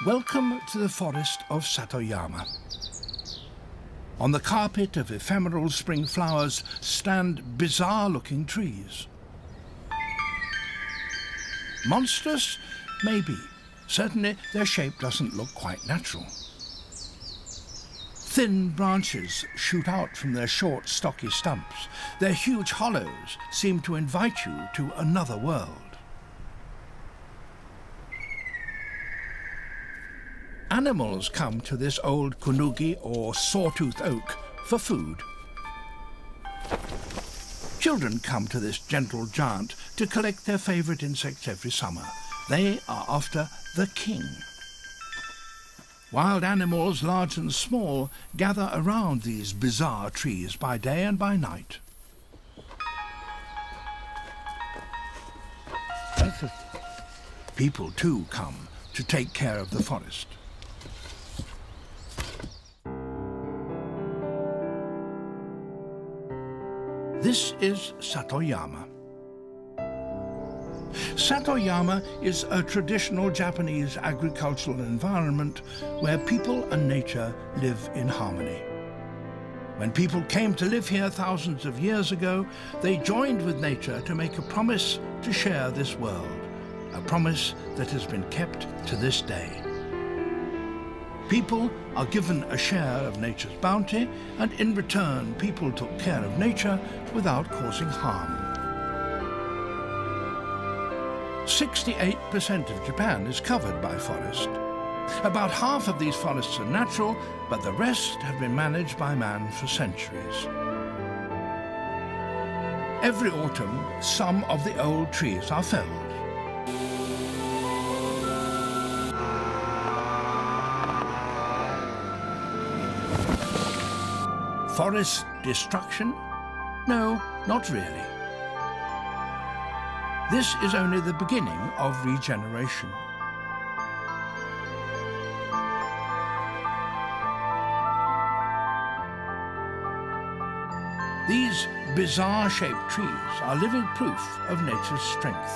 Welcome to the forest of Satoyama. On the carpet of ephemeral spring flowers stand bizarre-looking trees. Monstrous? Maybe. Certainly their shape doesn't look quite natural. Thin branches shoot out from their short, stocky stumps. Their huge hollows seem to invite you to another world. Animals come to this old kunugi or sawtooth oak for food. Children come to this gentle giant to collect their favourite insects every summer. They are after the king. Wild animals, large and small, gather around these bizarre trees by day and by night. People too come to take care of the forest. This is Satoyama. Satoyama is a traditional Japanese agricultural environment where people and nature live in harmony. When people came to live here thousands of years ago, they joined with nature to make a promise to share this world, a promise that has been kept to this day. People are given a share of nature's bounty, and in return people took care of nature without causing harm. 68% of Japan is covered by forest. About half of these forests are natural, but the rest have been managed by man for centuries. Every autumn, some of the old trees are felled. Forest destruction? No, not really. This is only the beginning of regeneration. These bizarre-shaped trees are living proof of nature's strength.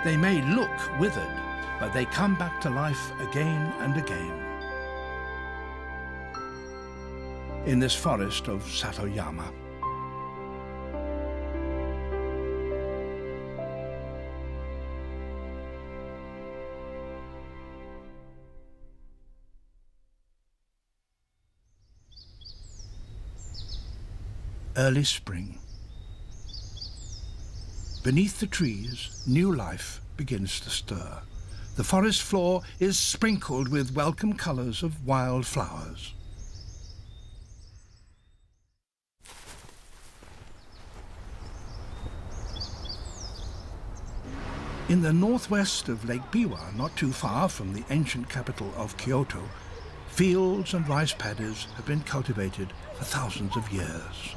They may look withered, but they come back to life again and again. In this forest of Satoyama. Early spring. Beneath the trees, new life begins to stir. The forest floor is sprinkled with welcome colours of wild flowers. In the northwest of Lake Biwa, not too far from the ancient capital of Kyoto, fields and rice paddies have been cultivated for thousands of years.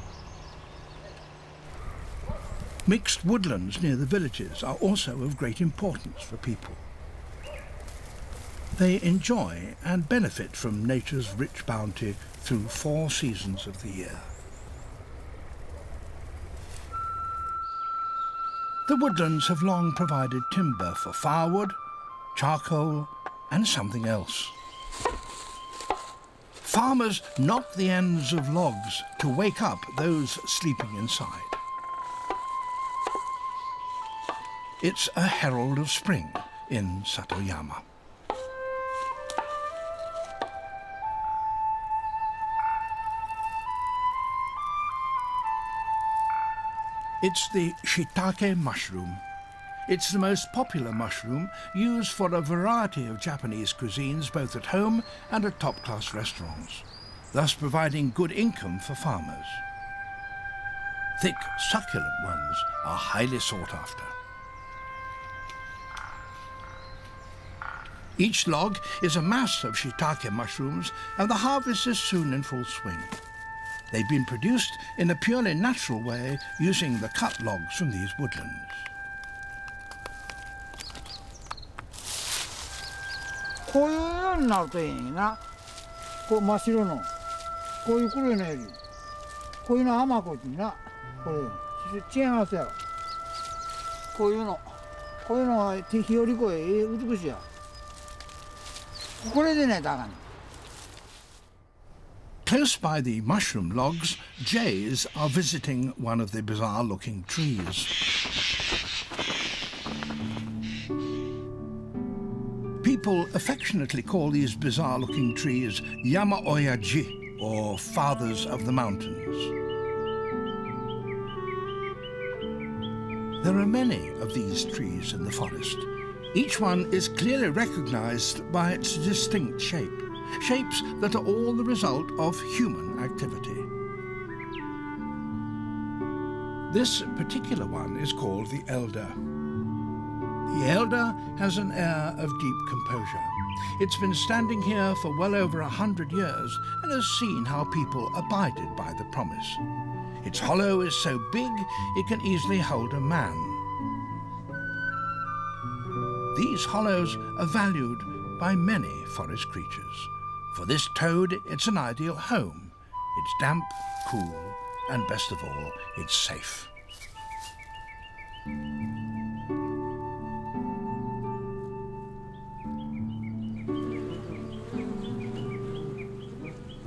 Mixed woodlands near the villages are also of great importance for people. They enjoy and benefit from nature's rich bounty through 4 seasons of the year. The woodlands have long provided timber for firewood, charcoal, and something else. Farmers knock the ends of logs to wake up those sleeping inside. It's a herald of spring in Satoyama. It's the shiitake mushroom. It's the most popular mushroom used for a variety of Japanese cuisines, both at home and at top-class restaurants, thus providing good income for farmers. Thick, succulent ones are highly sought after. Each log is a mass of shiitake mushrooms, and the harvest is soon in full swing. They've been produced in a purely natural way using the cut logs from these woodlands. こういうようになるといいな。こう真っ白の、こういう黒いのより、こういうの甘くてな。これ違いますやろ。こういうのが日和越え美しいや。これでねだからね。 Close by the mushroom logs, jays are visiting one of the bizarre-looking trees. People affectionately call these bizarre-looking trees Yama Oyaji, or Fathers of the Mountains. There are many of these trees in the forest. Each one is clearly recognized by its distinct shape. Shapes that are all the result of human activity. This particular one is called the elder. The elder has an air of deep composure. It's been standing here for well over 100 years and has seen how people abided by the promise. Its hollow is so big it can easily hold a man. These hollows are valued by many forest creatures. For this toad, it's an ideal home. It's damp, cool, and best of all, it's safe.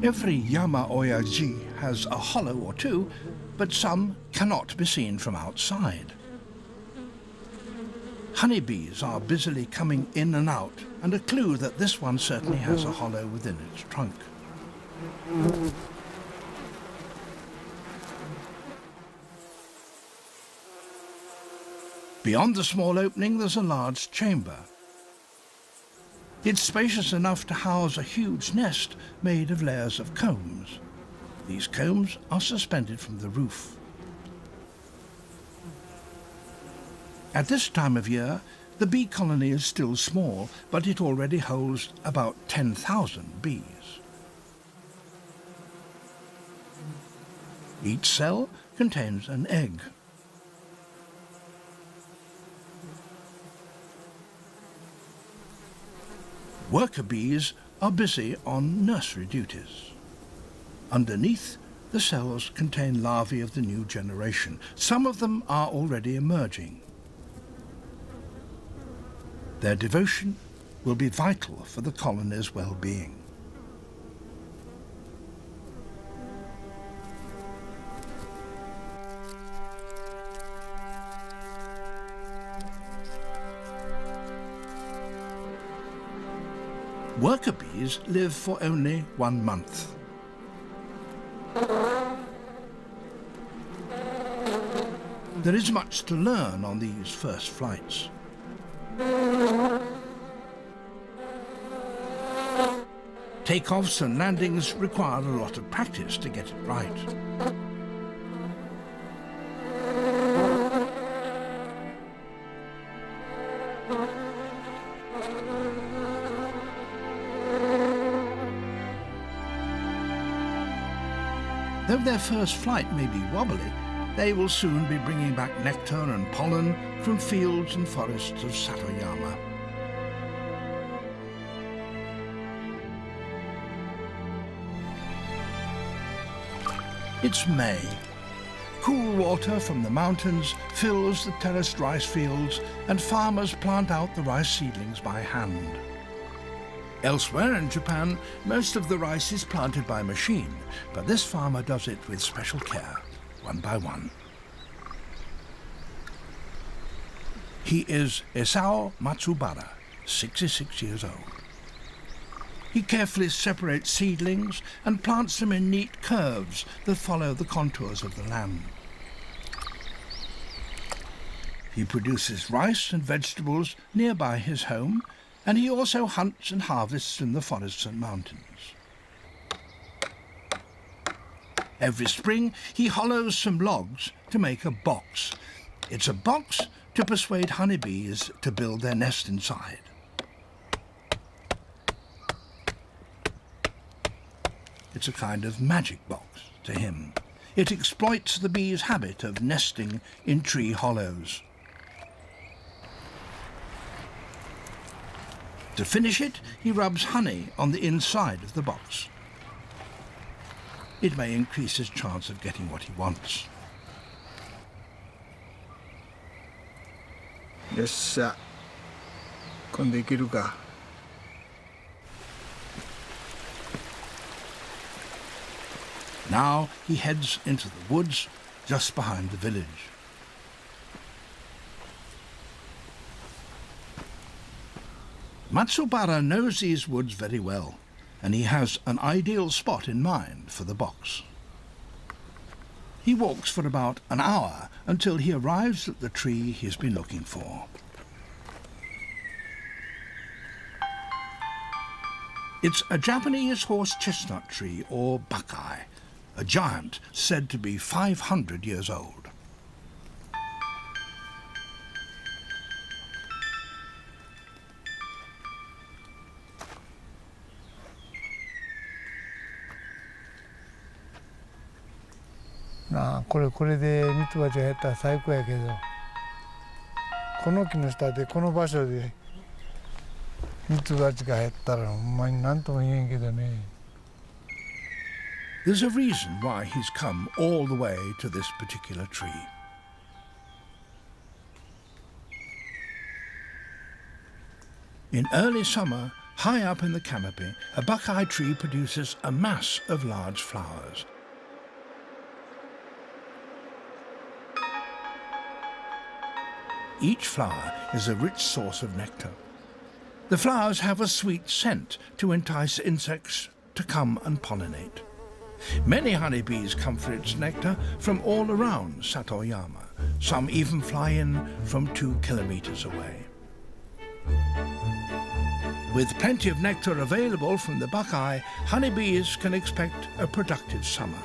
Every Yama Oyaji has a hollow or two, but some cannot be seen from outside. Honeybees are busily coming in and out, and a clue that this one certainly has a hollow within its trunk. Beyond the small opening there's a large chamber. It's spacious enough to house a huge nest made of layers of combs. These combs are suspended from the roof. At this time of year, the bee colony is still small, but it already holds about 10,000 bees. Each cell contains an egg. Worker bees are busy on nursery duties. Underneath, the cells contain larvae of the new generation. Some of them are already emerging. Their devotion will be vital for the colony's well-being. Worker bees live for only 1 month. There is much to learn on these first flights. Takeoffs and landings require a lot of practice to get it right. Though their first flight may be wobbly, they will soon be bringing back nectar and pollen from fields and forests of Satoyama. It's May. Cool water from the mountains fills the terraced rice fields, and farmers plant out the rice seedlings by hand. Elsewhere in Japan, most of the rice is planted by machine, but this farmer does it with special care, one by one. He is Esao Matsubara, 66 years old. He carefully separates seedlings and plants them in neat curves that follow the contours of the land. He produces rice and vegetables nearby his home, and he also hunts and harvests in the forests and mountains. Every spring he hollows some logs to make a box. It's a box to persuade honeybees to build their nest inside. It's a kind of magic box to him. It exploits the bee's habit of nesting in tree hollows. To finish it, he rubs honey on the inside of the box. It may increase his chance of getting what he wants. よっしゃ。今度いけるか。Now he heads into the woods just behind the village. Matsubara knows these woods very well, and he has an ideal spot in mind for the box. He walks for about an hour until he arrives at the tree he's been looking for. It's a Japanese horse chestnut tree, or buckeye, a giant said to be 500 years old.これでミツバチが減ったら最高やけど、この木の下でこの場所でミツバチが減ったらほんまに何とも言えんけどね。There's a reason why he's come all the way to this particular tree. In early summer, high up in the canopy, a buckeye tree produces a mass of large flowers. Each flower is a rich source of nectar. The flowers have a sweet scent to entice insects to come and pollinate. Many honeybees come for its nectar from all around Satoyama. Some even fly in from 2 kilometers away. With plenty of nectar available from the buckeye, honeybees can expect a productive summer.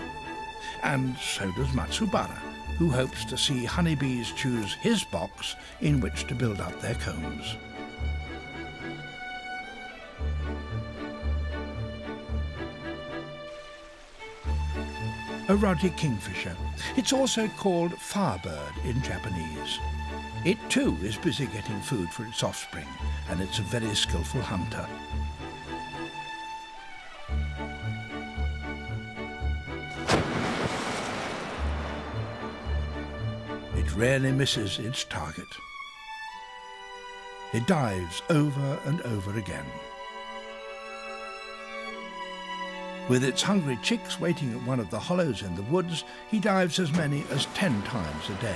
And so does Matsubara, who hopes to see honeybees choose his box in which to build up their combs. A ruddy kingfisher. It's also called firebird in Japanese. It too is busy getting food for its offspring, and it's a very skillful hunter. It rarely misses its target. It dives over and over again. With its hungry chicks waiting at one of the hollows in the woods, he dives as many as 10 times a day.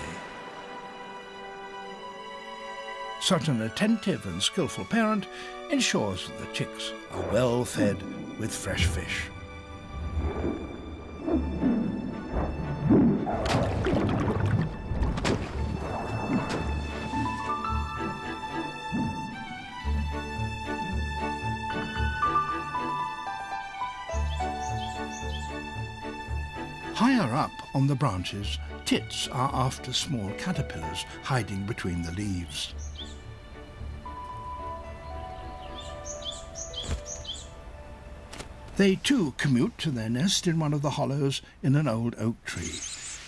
Such an attentive and skillful parent ensures that the chicks are well fed with fresh fish. Higher up on the branches, tits are after small caterpillars hiding between the leaves. They too commute to their nest in one of the hollows in an old oak tree.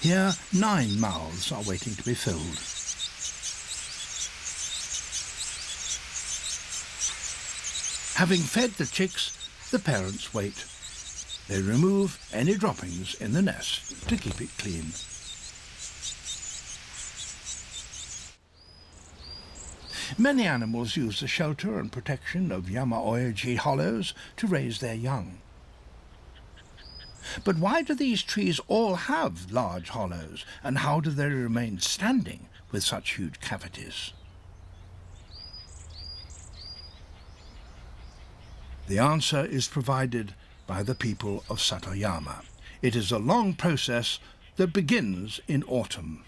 Here, 9 mouths are waiting to be filled. Having fed the chicks, the parents wait. They remove any droppings in the nest to keep it clean. Many animals use the shelter and protection of Yama-oyaji hollows to raise their young. But why do these trees all have large hollows, and how do they remain standing with such huge cavities? The answer is provided by the people of Satoyama. It is a long process that begins in autumn.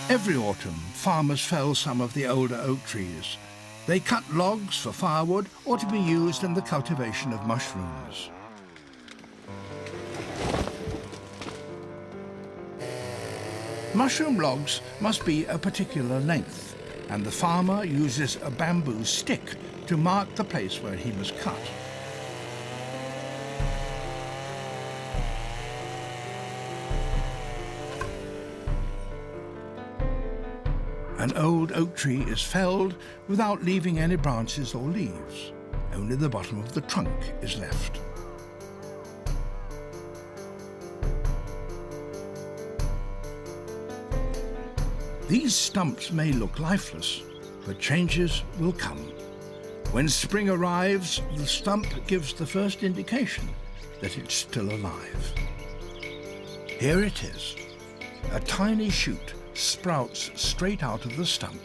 Every autumn, farmers fell some of the older oak trees. They cut logs for firewood or to be used in the cultivation of mushrooms. Mushroom logs must be a particular length, and the farmer uses a bamboo stick to mark the place where he must cut. An old oak tree is felled without leaving any branches or leaves. Only the bottom of the trunk is left. These stumps may look lifeless, but changes will come. When spring arrives, the stump gives the first indication that it's still alive. Here it is. A tiny shoot sprouts straight out of the stump.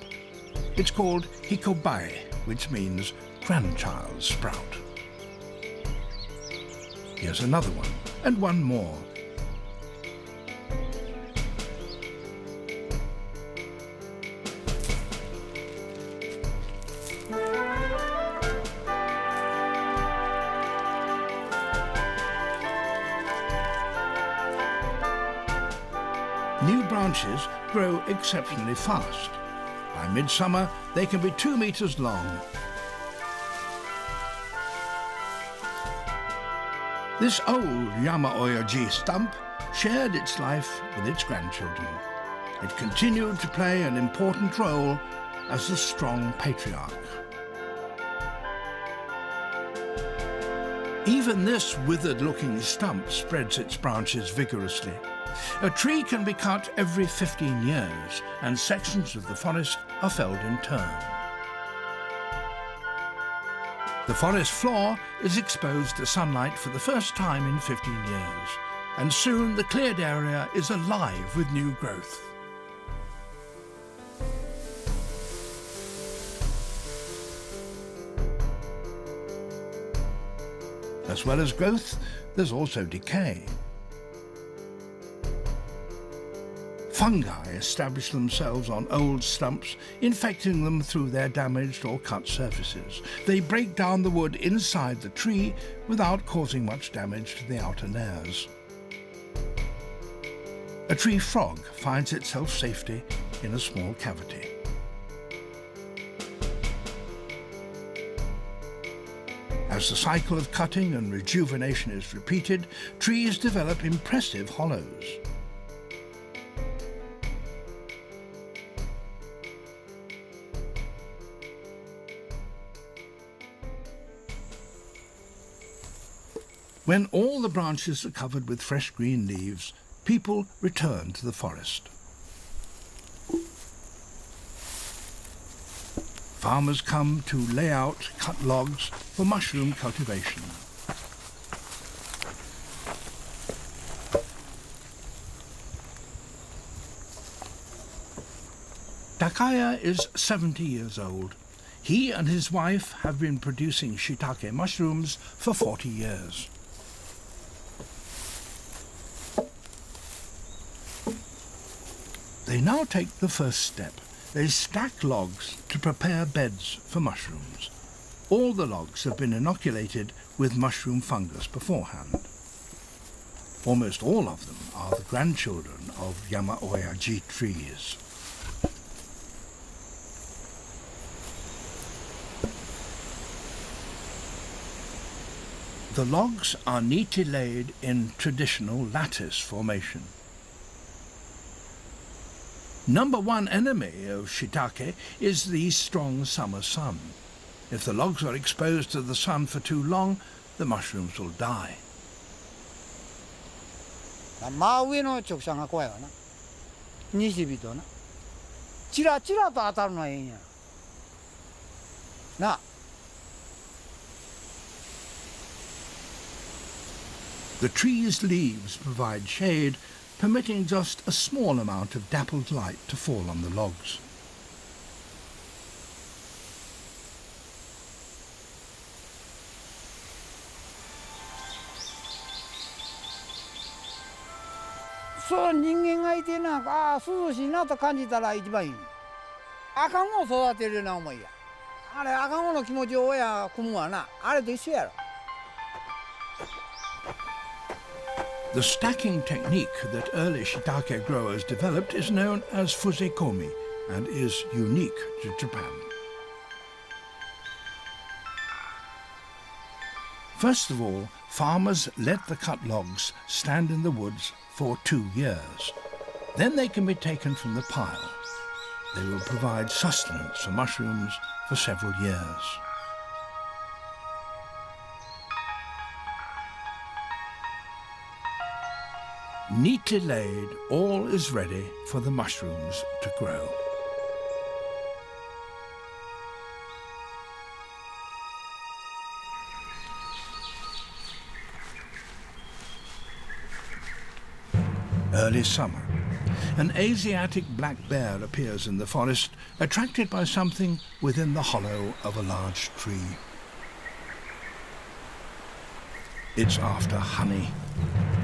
It's called hikobae, which means grandchild sprout. Here's another one, and one more. New branches grow exceptionally fast. By midsummer, they can be 2 meters long. This old Yama-oyaji stump shared its life with its grandchildren. It continued to play an important role as a strong patriarch. Even this withered-looking stump spreads its branches vigorously. A tree can be cut every 15 years, and sections of the forest are felled in turn. The forest floor is exposed to sunlight for the first time in 15 years, and soon the cleared area is alive with new growth. As well as growth, there's also decay. Fungi establish themselves on old stumps, infecting them through their damaged or cut surfaces. They break down the wood inside the tree without causing much damage to the outer layers. A tree frog finds itself safety in a small cavity. As the cycle of cutting and rejuvenation is repeated, trees develop impressive hollows. When all the branches are covered with fresh green leaves, people return to the forest. Farmers come to lay out cut logs for mushroom cultivation. Takaya is 70 years old. He and his wife have been producing shiitake mushrooms for 40 years. They now take the first step. They stack logs to prepare beds for mushrooms. All the logs have been inoculated with mushroom fungus beforehand. Almost all of them are the grandchildren of Yama-oyaji trees. The logs are neatly laid in traditional lattice formation. Number one enemy of shiitake is the strong summer sun. If the logs are exposed to the sun for too long, the mushrooms will die. 真上の直射が怖いわな。西日とな。チラチラと当たるのはええんや。な。The tree's leaves provide shade, permitting just a small amount of dappled light to fall on the logs. So 人間がいてな、涼しいなと感じたら一番いい。赤子を育てるような思いや。あれ赤子の気持ちを親汲むわな。あれと一緒やろ。The stacking technique that early shiitake growers developed is known as fusekomi and is unique to Japan. First of all, farmers let the cut logs stand in the woods for 2 years. Then they can be taken from the pile. They will provide sustenance for mushrooms for several years. Neatly laid, all is ready for the mushrooms to grow. Early summer. An Asiatic black bear appears in the forest, attracted by something within the hollow of a large tree. It's after honey.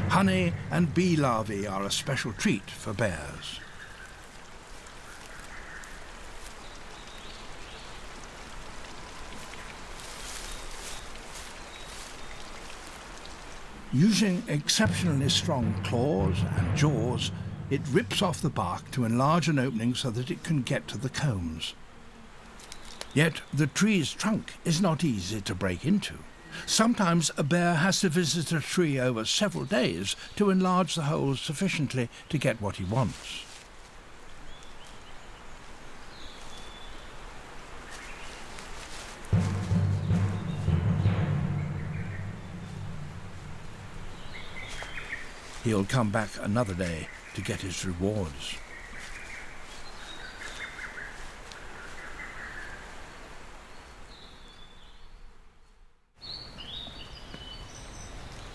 Honey and bee larvae are a special treat for bears. Using exceptionally strong claws and jaws, it rips off the bark to enlarge an opening so that it can get to the combs. Yet the tree's trunk is not easy to break into. Sometimes a bear has to visit a tree over several days to enlarge the holes sufficiently to get what he wants. He'll come back another day to get his rewards.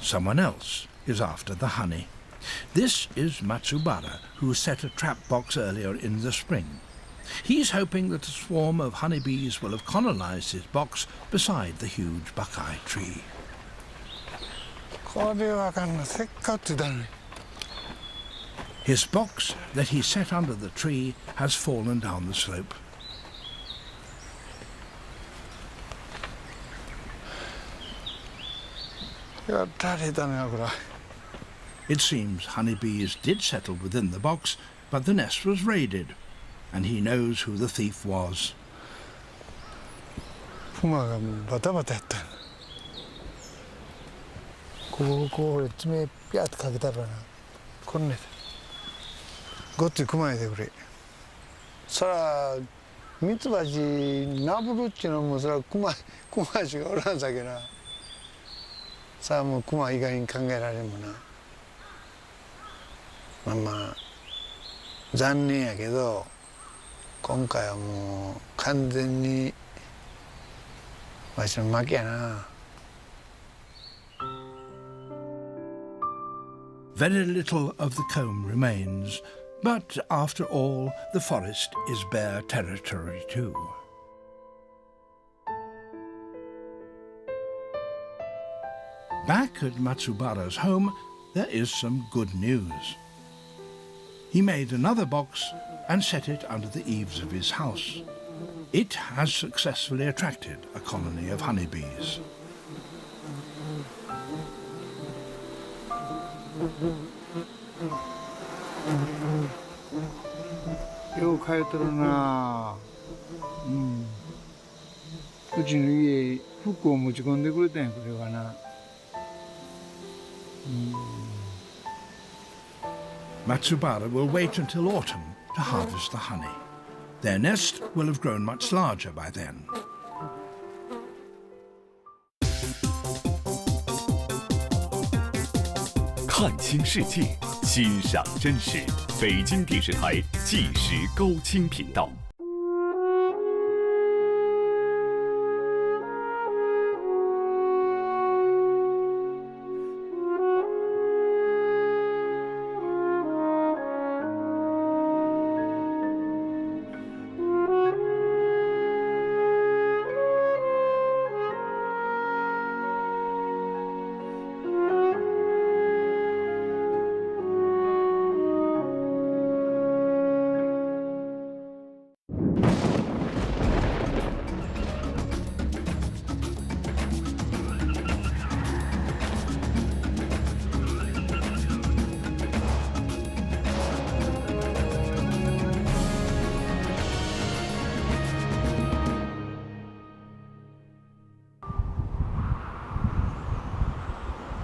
Someone else is after the honey. This is Matsubara, who set a trap box earlier in the spring. He's hoping that a swarm of honeybees will have colonized his box beside the huge buckeye tree. His box that he set under the tree has fallen down the slope. It seems honeybees did settle within the box, but the nest was raided, and he knows who the thief was. Very little of the comb remains, but after all, the forest is bear territory too. Back at Matsubara's home, there is some good news. He made another box and set it under the eaves of his house. It has successfully attracted a colony of honeybees. Matsubara will wait until autumn to harvest the honey. Their nest will have grown much larger by then. 看清世界，欣赏真实。北京电视台纪实高清频道。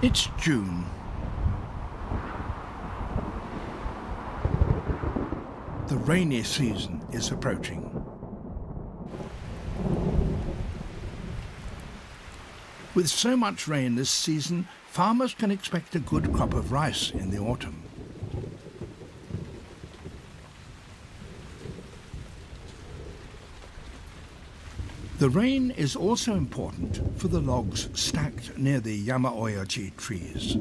It's June. The rainy season is approaching. With so much rain this season, farmers can expect a good crop of rice in the autumn. The rain is also important for the logs stacked near the Yamaoyaji trees.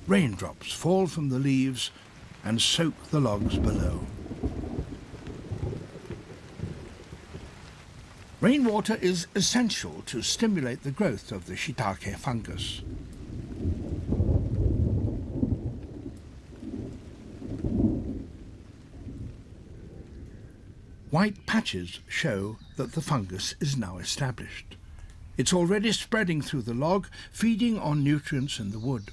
Raindrops fall from the leaves and soak the logs below. Rainwater is essential to stimulate the growth of the shiitake fungus. White patches show that the fungus is now established. It's already spreading through the log, feeding on nutrients in the wood.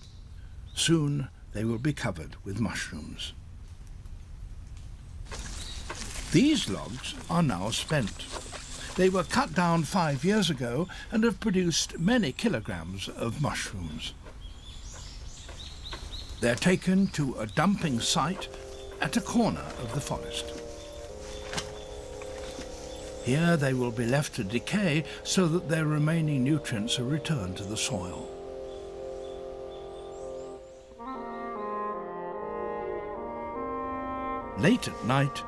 Soon they will be covered with mushrooms. These logs are now spent. They were cut down 5 years ago and have produced many kilograms of mushrooms. They're taken to a dumping site at a corner of the forest. Here they will be left to decay so that their remaining nutrients are returned to the soil. Late at night,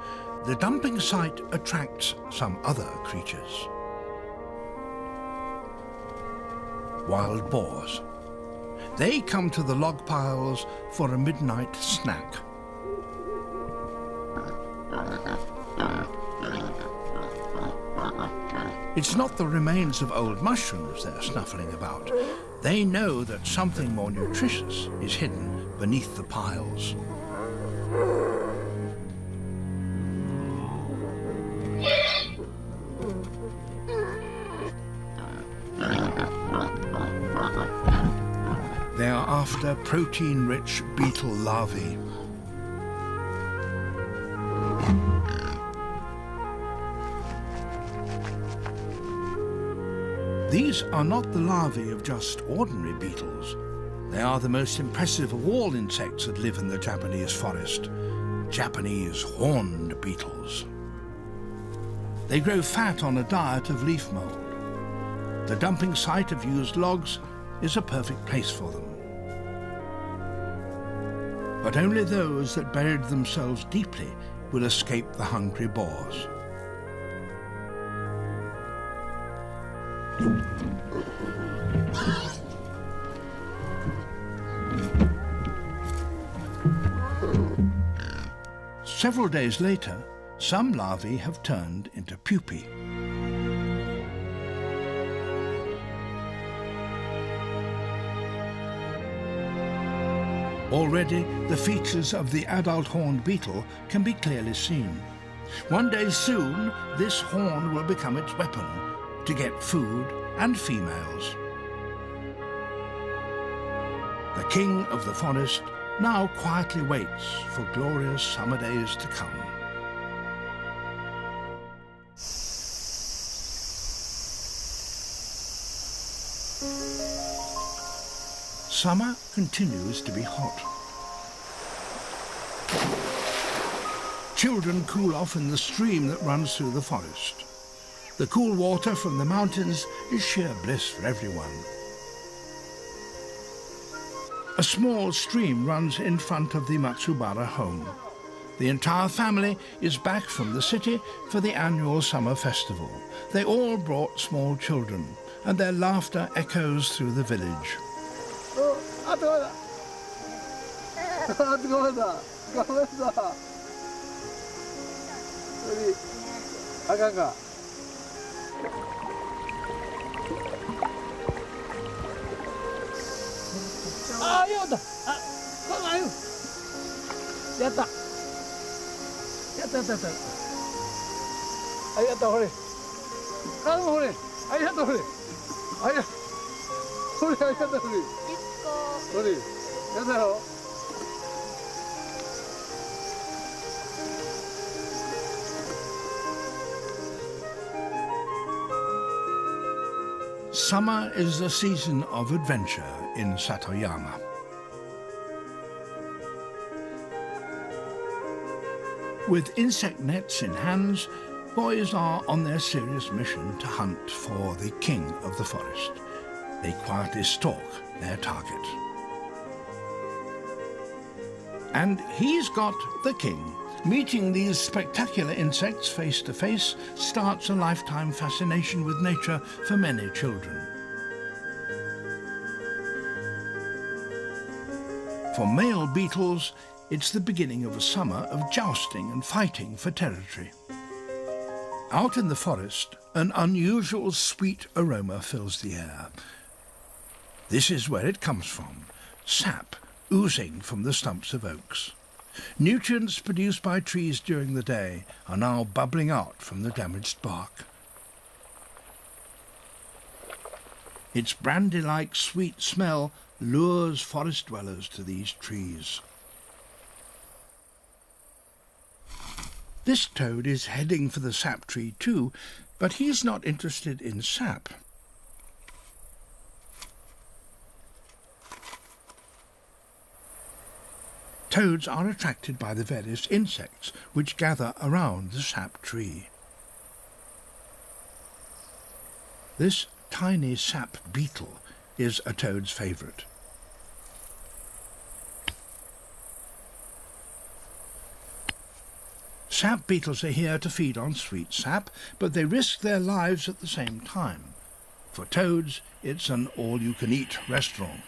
the dumping site attracts some other creatures. Wild boars. They come to the log piles for a midnight snack. It's not the remains of old mushrooms they're snuffling about. They know that something more nutritious is hidden beneath the piles. They are after protein-rich beetle larvae. These are not the larvae of just ordinary beetles. They are the most impressive of all insects that live in the Japanese forest, Japanese horned beetles. They grow fat on a diet of leaf mold. The dumping site of used logs is a perfect place for them. But only those that buried themselves deeply will escape the hungry boars. Several days later, some larvae have turned into pupae. Already, the features of the adult horned beetle can be clearly seen. One day soon, this horn will become its weapon to get food and females. The king of the forest now quietly waits for glorious summer days to come. Summer continues to be hot. Children cool off in the stream that runs through the forest. The cool water from the mountains is sheer bliss for everyone. A small stream runs in front of the Matsubara home. The entire family is back from the city for the annual summer festival. They all brought small children, and their laughter echoes through the village. Summer is the season of adventure in Satoyama. With insect nets in hands, boys are on their serious mission to hunt for the king of the forest. They quietly stalk their target. And he's got the king, Meeting these spectacular insects face to face starts a lifetime fascination with nature for many children. For male beetles, it's the beginning of a summer of jousting and fighting for territory. Out in the forest, an unusual sweet aroma fills the air. This is where it comes from, sap oozing from the stumps of oaks. Nutrients produced by trees during the day are now bubbling out from the damaged bark. Its brandy-like sweet smell lures forest dwellers to these trees. This toad is heading for the sap tree too, but he's not interested in sap. Toads are attracted by the various insects which gather around the sap tree. This tiny sap beetle is a toad's favourite. Sap beetles are here to feed on sweet sap, but they risk their lives at the same time. For toads, it's an all-you-can-eat restaurant.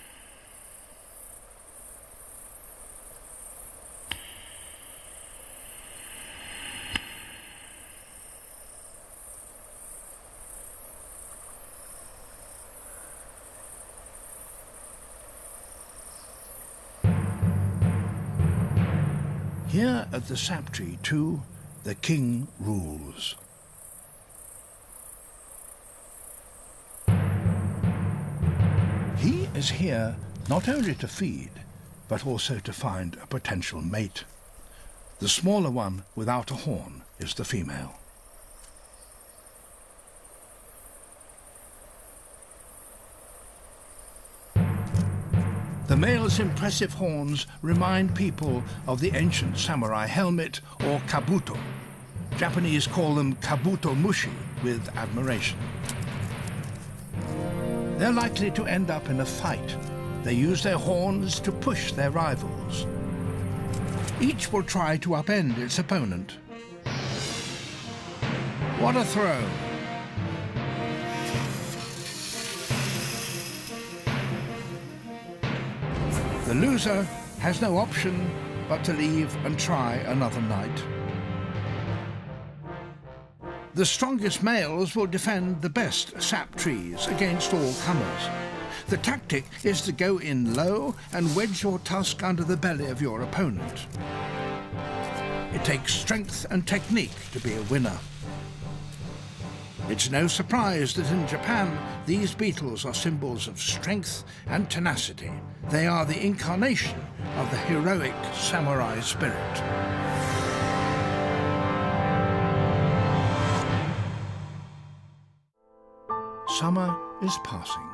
Here at the sap tree, too, the king rules. He is here not only to feed, but also to find a potential mate. The smaller one without a horn is the female. The male's impressive horns remind people of the ancient samurai helmet or kabuto. Japanese call them kabuto mushi with admiration. They're likely to end up in a fight. They use their horns to push their rivals. Each will try to upend its opponent. What a throw! The loser has no option but to leave and try another night. The strongest males will defend the best sap trees against all comers. The tactic is to go in low and wedge your tusk under the belly of your opponent. It takes strength and technique to be a winner. It's no surprise that in Japan, these beetles are symbols of strength and tenacity. They are the incarnation of the heroic samurai spirit. Summer is passing.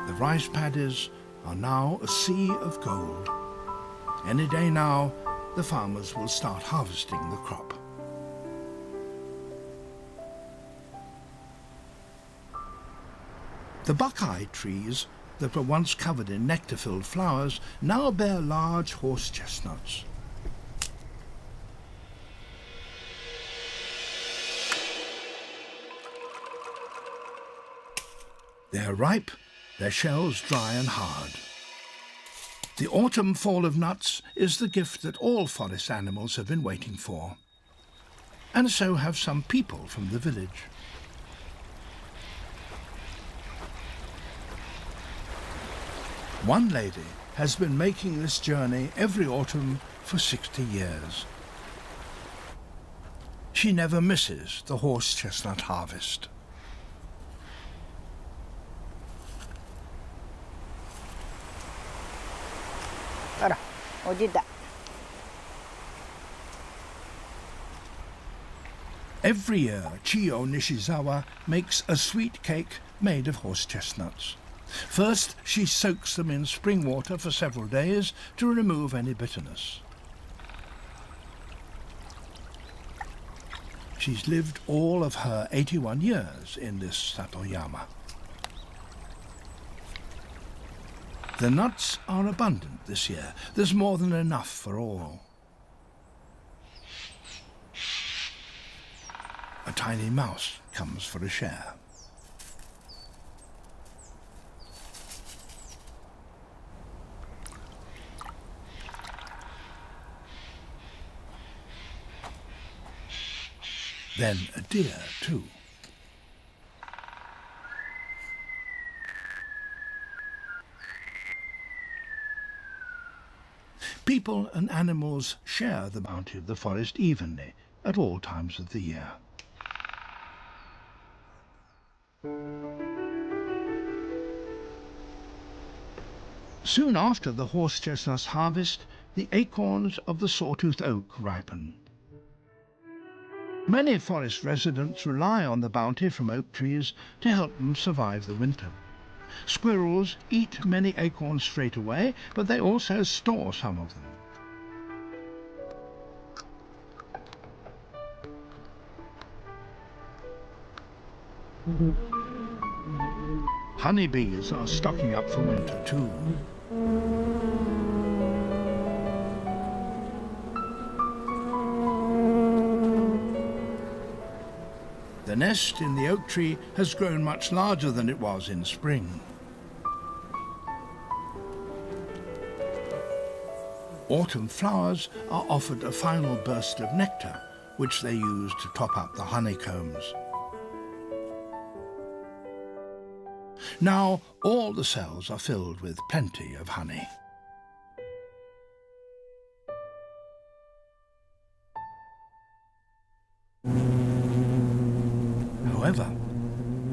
The rice paddies are now a sea of gold. Any day now, the farmers will start harvesting the crop. The buckeye trees that were once covered in nectar-filled flowers now bear large horse chestnuts. They are ripe, their shells dry and hard. The autumn fall of nuts is the gift that all forest animals have been waiting for. And so have some people from the village. One lady has been making this journey every autumn for 60 years. She never misses the horse chestnut harvest. Every year, Chiyo Nishizawa makes a sweet cake made of horse chestnuts. First, she soaks them in spring water for several days to remove any bitterness. She's lived all of her 81 years in this Satoyama. The nuts are abundant this year. There's more than enough for all. A tiny mouse comes for a share. Then a deer, too. People and animals share the bounty of the forest evenly at all times of the year. Soon after the horse chestnut's harvest, the acorns of the sawtooth oak ripen. Many forest residents rely on the bounty from oak trees to help them survive the winter. Squirrels eat many acorns straight away, but they also store some of them. Honeybees are stocking up for winter too. The nest in the oak tree has grown much larger than it was in spring. Autumn flowers are offered a final burst of nectar, which they use to top up the honeycombs. Now all the cells are filled with plenty of honey. However,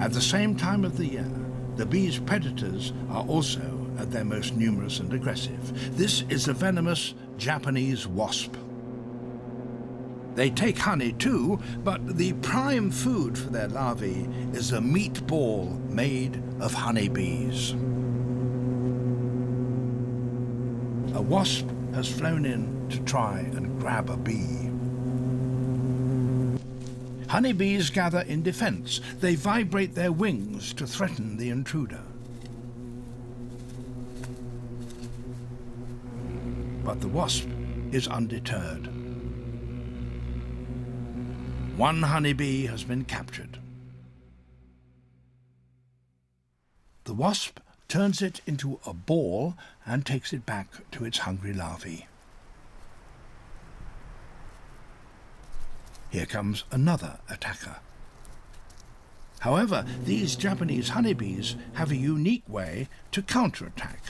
at the same time of the year, the bees' predators are also at their most numerous and aggressive. This is the venomous Japanese wasp. They take honey too, but the prime food for their larvae is a meatball made of honeybees. A wasp has flown in to try and grab a bee. Honeybees gather in defense. They vibrate their wings to threaten the intruder. But the wasp is undeterred. One honeybee has been captured. The wasp turns it into a ball and takes it back to its hungry larvae. Here comes another attacker. However, these Japanese honeybees have a unique way to counterattack.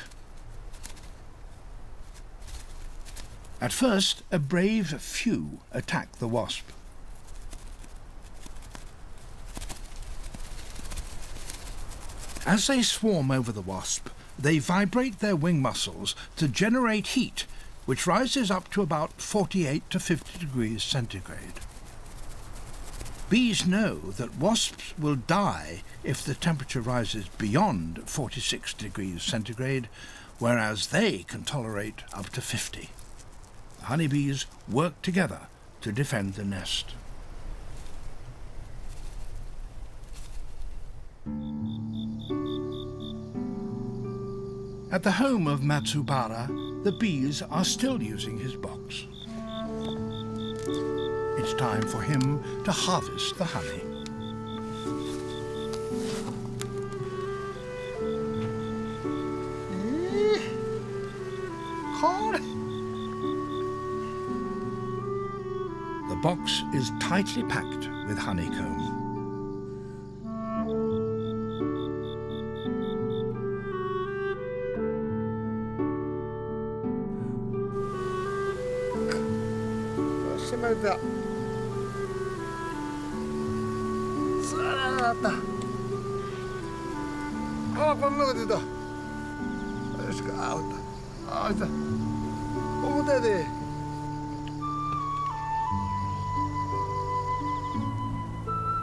At first, a brave few attack the wasp. As they swarm over the wasp, they vibrate their wing muscles to generate heat, which rises up to about 48 to 50 degrees centigrade. Bees know that wasps will die if the temperature rises beyond 46 degrees centigrade, whereas they can tolerate up to 50. The honeybees work together to defend the nest. At the home of Matsubara, the bees are still using his box. It's time for him to harvest the honey. The box is tightly packed with honeycomb.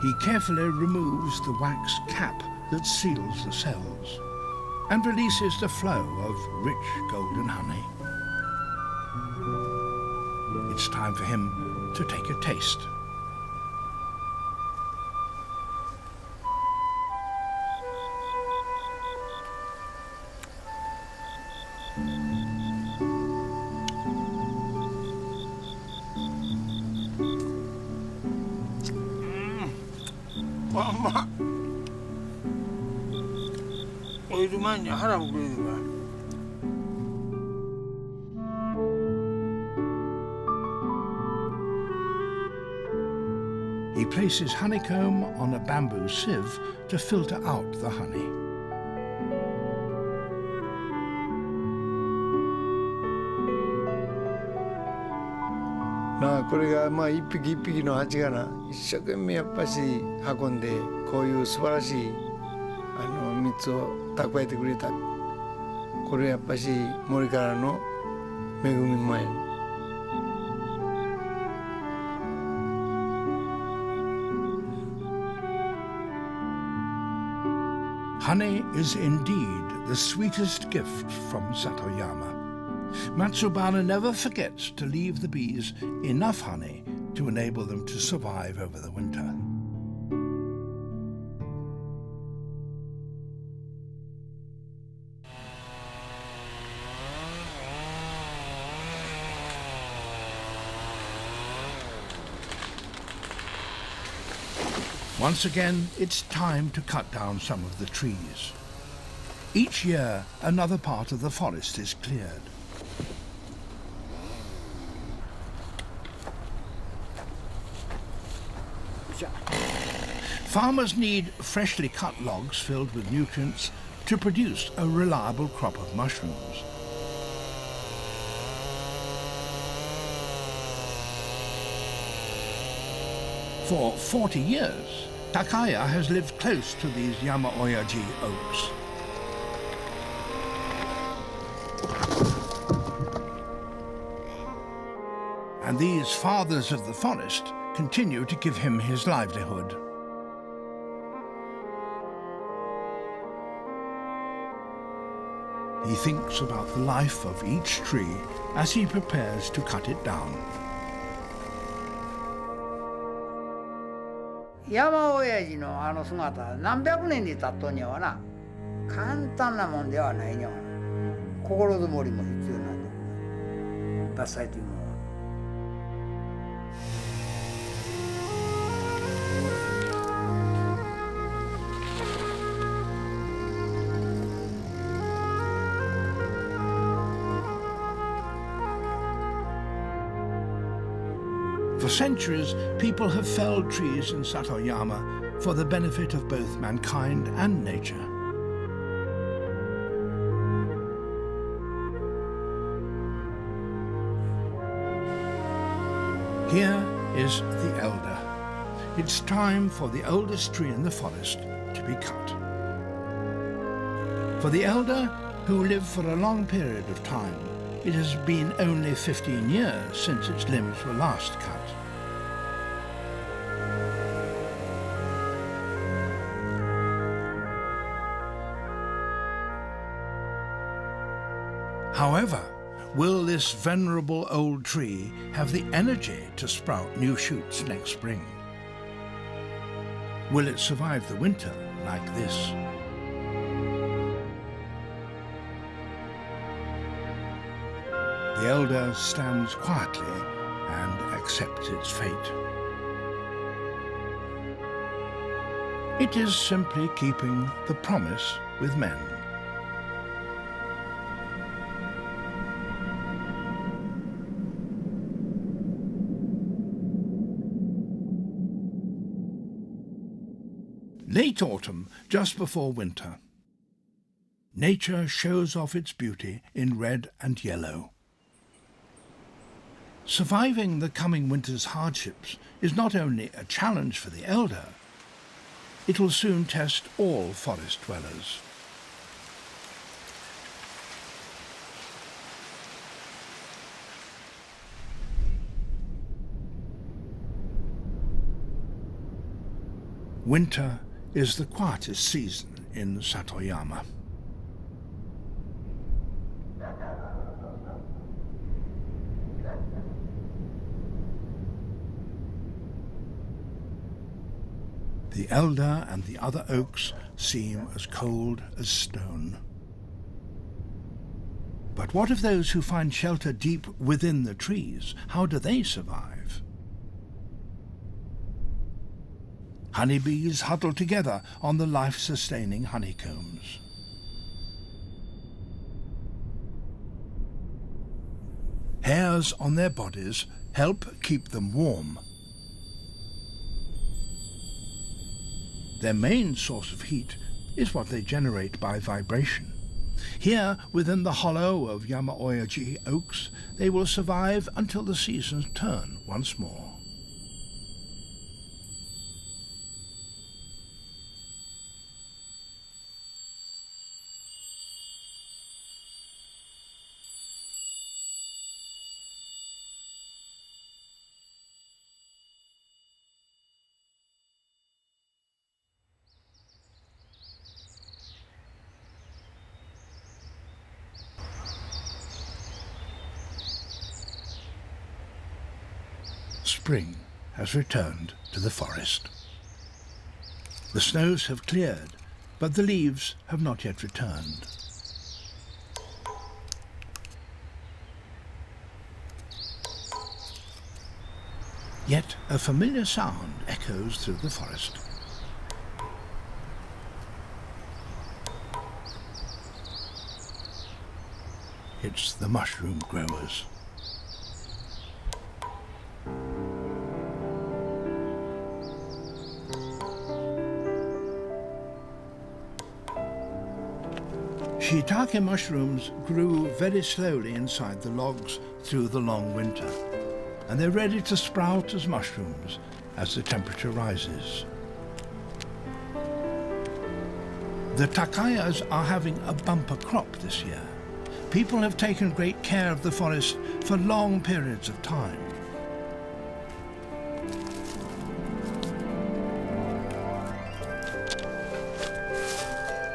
He carefully removes the wax cap that seals the cells and releases the flow of rich golden honey. It's time for him to take a taste. 엄마. 요즘은 하라고 그러더라. He places honeycomb on a bamboo sieve to filter out the honey. 나これがまあ一匹一匹の蜂がな一生懸命やっぱし運んでこういう素晴らしい蜜を蓄えてくれた。これやっぱし森からの恵みもや。Honey is indeed the sweetest gift from Satoyama. Matsubara never forgets to leave the bees enough honey to enable them to survive over the winter. Once again, it's time to cut down some of the trees. Each year, another part of the forest is cleared. Farmers need freshly cut logs filled with nutrients to produce a reliable crop of mushrooms. For 40 years, Takaya has lived close to these Yama-oyaji oaks. And these fathers of the forest continue to give him his livelihood. He thinks about the life of each tree as he prepares to cut it down. 山親父のあの姿、何百年に経っとんにゃわな。簡単なもんではないにゃわな。心づもりも必要なんだ。伐採というものは。For centuries, people have felled trees in Satoyama for the benefit of both mankind and nature. Here is the elder. It's time for the oldest tree in the forest to be cut. For the elder, who lived for a long period of time, it has been only 15 years since its limbs were last cut. However, will this venerable old tree have the energy to sprout new shoots next spring? Will it survive the winter like this? The elder stands quietly and accepts its fate. It is simply keeping the promise with men. Late autumn, just before winter. Nature shows off its beauty in red and yellow. Surviving the coming winter's hardships is not only a challenge for the elder, it will soon test all forest dwellers. Winter is the quietest season in Satoyama. The elder and the other oaks seem as cold as stone. But what of those who find shelter deep within the trees? How do they survive? Honeybees huddle together on the life-sustaining honeycombs. Hairs on their bodies help keep them warm. Their main source of heat is what they generate by vibration. Here, within the hollow of Yama-Oyaji oaks, they will survive until the seasons turn once more. Spring has returned to the forest. The snows have cleared, but the leaves have not yet returned. Yet a familiar sound echoes through the forest. It's the mushroom growers. Shiitake mushrooms grew very slowly inside the logs through the long winter, and they're ready to sprout as mushrooms as the temperature rises. The takayas are having a bumper crop this year. People have taken great care of the forest for long periods of time.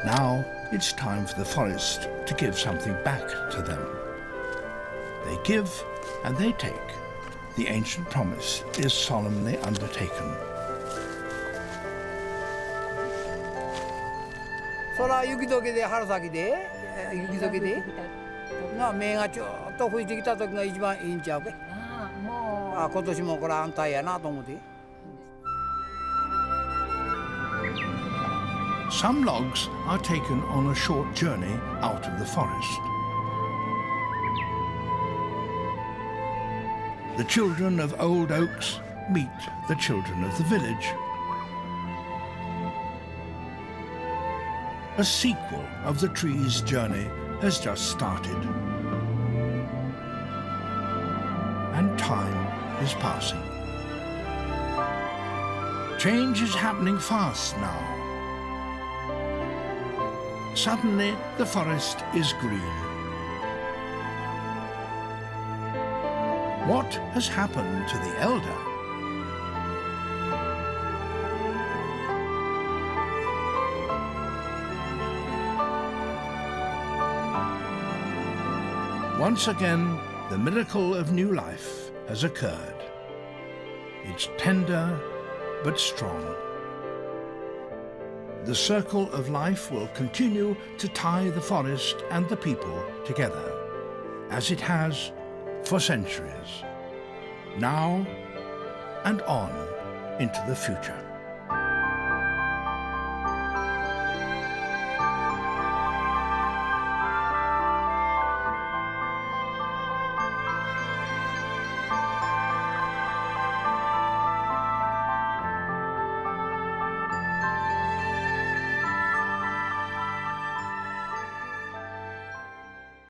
Now it's time for the forest to give something back to them. They give and they take. The ancient promise is solemnly undertaken. そら雪解けで春先で雪解けで芽がちょっと吹いてきた時が一番いいんちゃうか。今年もこれ安泰やなと思って。Some logs are taken on a short journey out of the forest. The children of old oaks meet the children of the village. A sequel of the tree's journey has just started. And time is passing. Change is happening fast now. Suddenly, the forest is green. What has happened to the elder? Once again, the miracle of new life has occurred. It's tender but strong. The circle of life will continue to tie the forest and the people together, as it has for centuries, now and on into the future.